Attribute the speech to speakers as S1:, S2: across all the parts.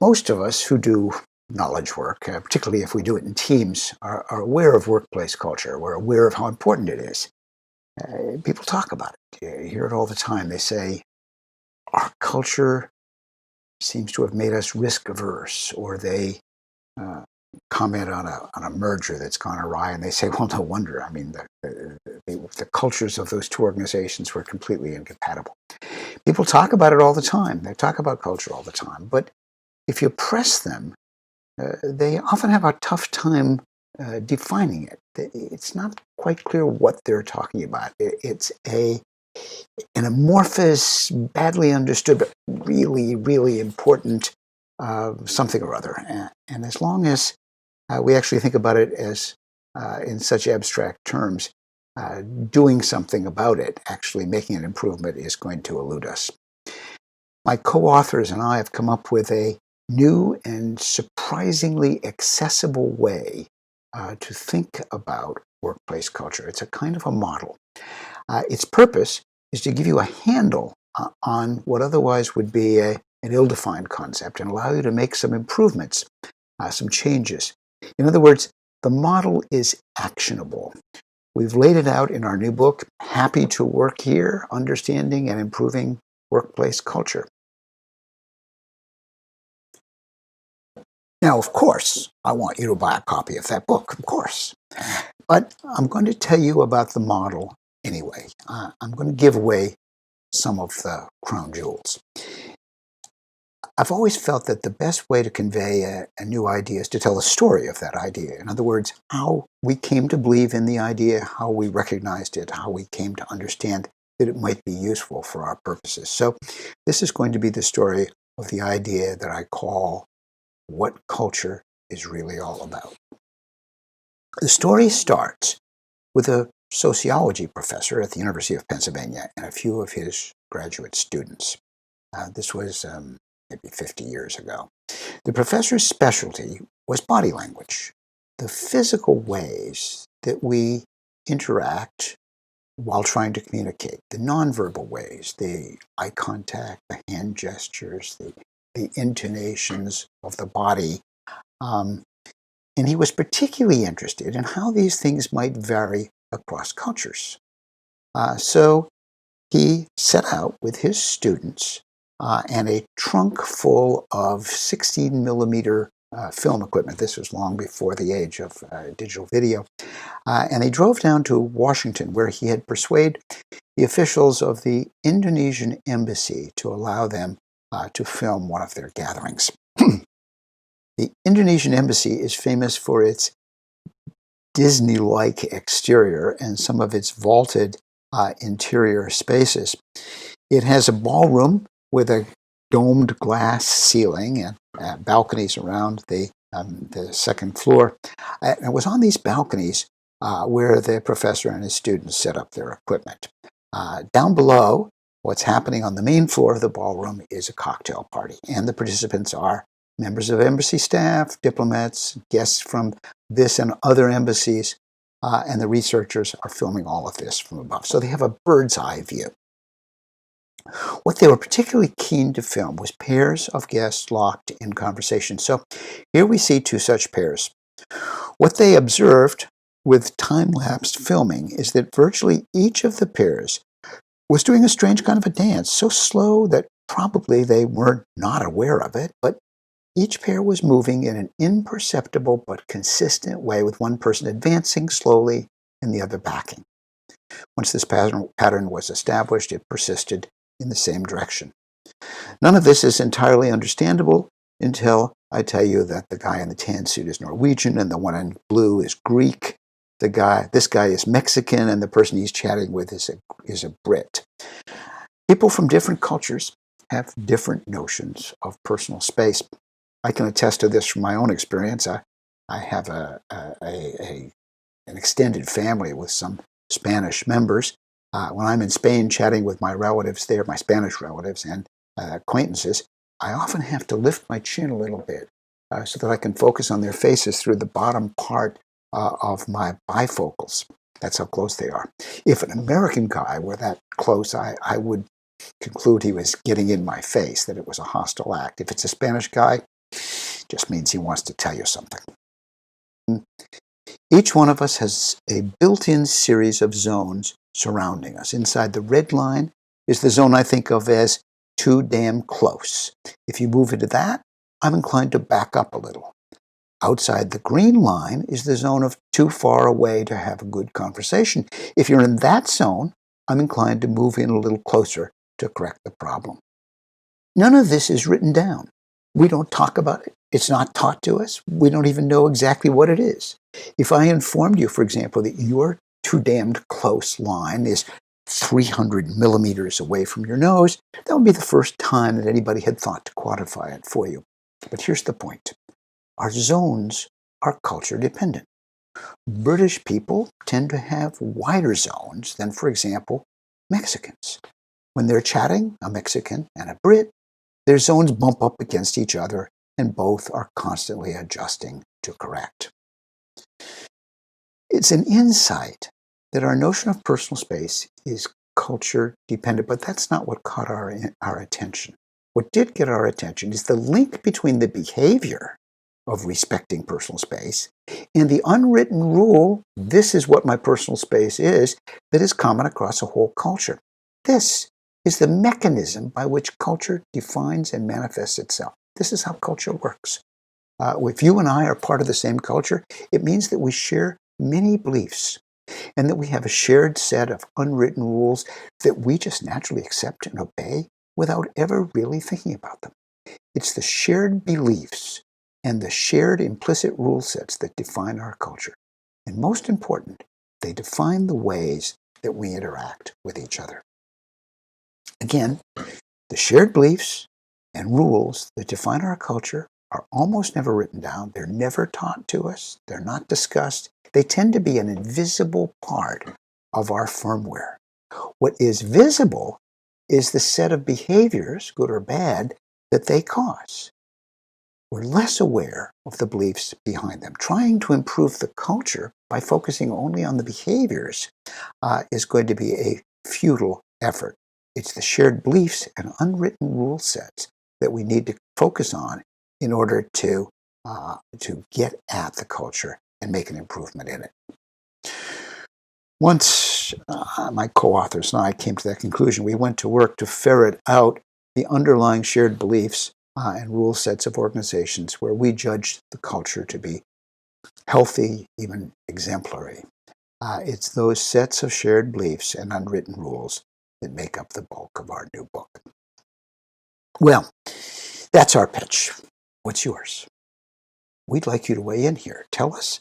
S1: Most of us who do knowledge work, particularly if we do it in teams, are aware of workplace culture. We're aware of how important it is. People talk about it. You hear it all the time. They say, our culture seems to have made us risk averse, or they comment on a merger that's gone awry, and they say, well, no wonder. I mean, the cultures of those two organizations were completely incompatible. People talk about it all the time. They talk about culture all the time. But if you press them, they often have a tough time defining it. It's not quite clear what they're talking about. It's an amorphous, badly understood, but really, really important something or other. And as long as we actually think about it as in such abstract terms, doing something about it, actually making an improvement, is going to elude us. My co-authors and I have come up with a new and surprisingly accessible way to think about workplace culture. It's a kind of a model. Its purpose is to give you a handle on what otherwise would be an ill-defined concept and allow you to make some improvements, some changes. In other words, the model is actionable. We've laid it out in our new book, Happy to Work Here, Understanding and Improving Workplace Culture. Now, of course, I want you to buy a copy of that book, of course. But I'm going to tell you about the model anyway. I'm going to give away some of the crown jewels. I've always felt that the best way to convey a new idea is to tell the story of that idea. In other words, how we came to believe in the idea, how we recognized it, how we came to understand that it might be useful for our purposes. So this is going to be the story of the idea that I call what culture is really all about. The story starts with a sociology professor at the University of Pennsylvania and a few of his graduate students. This was maybe 50 years ago. The professor's specialty was body language, the physical ways that we interact while trying to communicate, the nonverbal ways, the eye contact, the hand gestures, the intonations of the body. And he was particularly interested in how these things might vary across cultures. So he set out with his students and a trunk full of 16 millimeter film equipment. This was long before the age of digital video. And they drove down to Washington, where he had persuaded the officials of the Indonesian embassy to allow them to film one of their gatherings. The Indonesian embassy is famous for its Disney-like exterior and some of its vaulted interior spaces. It has a ballroom with a domed glass ceiling and balconies around the second floor. It was on these balconies where the professor and his students set up their equipment. Down below, what's happening on the main floor of the ballroom is a cocktail party, and the participants are members of embassy staff, diplomats, guests from this and other embassies, and the researchers are filming all of this from above. So they have a bird's eye view. What they were particularly keen to film was pairs of guests locked in conversation. So here we see two such pairs. What they observed with time-lapse filming is that virtually each of the pairs was doing a strange kind of a dance, so slow that probably they were not aware of it, but each pair was moving in an imperceptible but consistent way, with one person advancing slowly and the other backing. Once this pattern was established, it persisted in the same direction. None of this is entirely understandable until I tell you that the guy in the tan suit is Norwegian and the one in blue is Greek. This guy is Mexican, and the person he's chatting with is a Brit. People from different cultures have different notions of personal space. I can attest to this from my own experience. I have an extended family with some Spanish members. When I'm in Spain chatting with my relatives there, my Spanish relatives and acquaintances, I often have to lift my chin a little bit so that I can focus on their faces through the bottom part of my bifocals. That's how close they are. If an American guy were that close, I would conclude he was getting in my face, that it was a hostile act. If it's a Spanish guy, Just means he wants to tell you something. Each one of us has a built-in series of zones surrounding us. Inside the red line is the zone I think of as too damn close. If you move into that, I'm inclined to back up a little. Outside the green line is the zone of too far away to have a good conversation. If you're in that zone, I'm inclined to move in a little closer to correct the problem. None of this is written down. We don't talk about it. It's not taught to us. We don't even know exactly what it is. If I informed you, for example, that your too damned close line is 300 millimeters away from your nose, that would be the first time that anybody had thought to quantify it for you. But here's the point. Our zones are culture dependent. British people tend to have wider zones than, for example, Mexicans. When they're chatting, a Mexican and a Brit, their zones bump up against each other, and both are constantly adjusting to correct. It's an insight that our notion of personal space is culture dependent, but that's not what caught our attention. What did get our attention is the link between the behavior of respecting personal space and the unwritten rule, this is what my personal space is, that is common across a whole culture. This is the mechanism by which culture defines and manifests itself. This is how culture works. If you and I are part of the same culture, it means that we share many beliefs and that we have a shared set of unwritten rules that we just naturally accept and obey without ever really thinking about them. It's the shared beliefs and the shared implicit rule sets that define our culture. And most important, they define the ways that we interact with each other. Again, the shared beliefs and rules that define our culture are almost never written down. They're never taught to us. They're not discussed. They tend to be an invisible part of our firmware. What is visible is the set of behaviors, good or bad, that they cause. We're less aware of the beliefs behind them. Trying to improve the culture by focusing only on the behaviors is going to be a futile effort. It's the shared beliefs and unwritten rule sets that we need to focus on in order to get at the culture and make an improvement in it. Once my co-authors and I came to that conclusion, we went to work to ferret out the underlying shared beliefs and rule sets of organizations where we judged the culture to be healthy, even exemplary. It's those sets of shared beliefs and unwritten rules that make up the bulk of our new book. Well, that's our pitch. What's yours? We'd like you to weigh in here. Tell us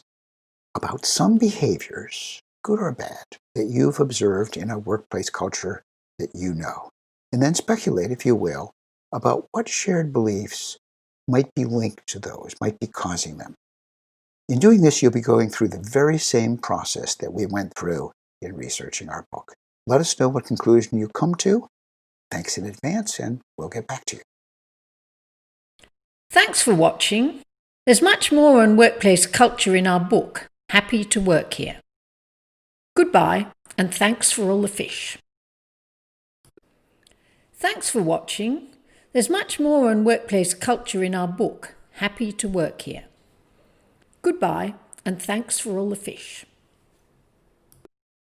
S1: about some behaviors, good or bad, that you've observed in a workplace culture that you know. And then speculate, if you will, about what shared beliefs might be linked to those, might be causing them. In doing this, you'll be going through the very same process that we went through in researching our book. Let us know what conclusion you come to. Thanks in advance, and we'll get back to you.
S2: Thanks for watching. There's much more on workplace culture in our book, Happy to Work Here. Goodbye, and thanks for all the fish. Thanks for watching. There's much more on workplace culture in our book, Happy to Work Here. Goodbye, and thanks for all the fish.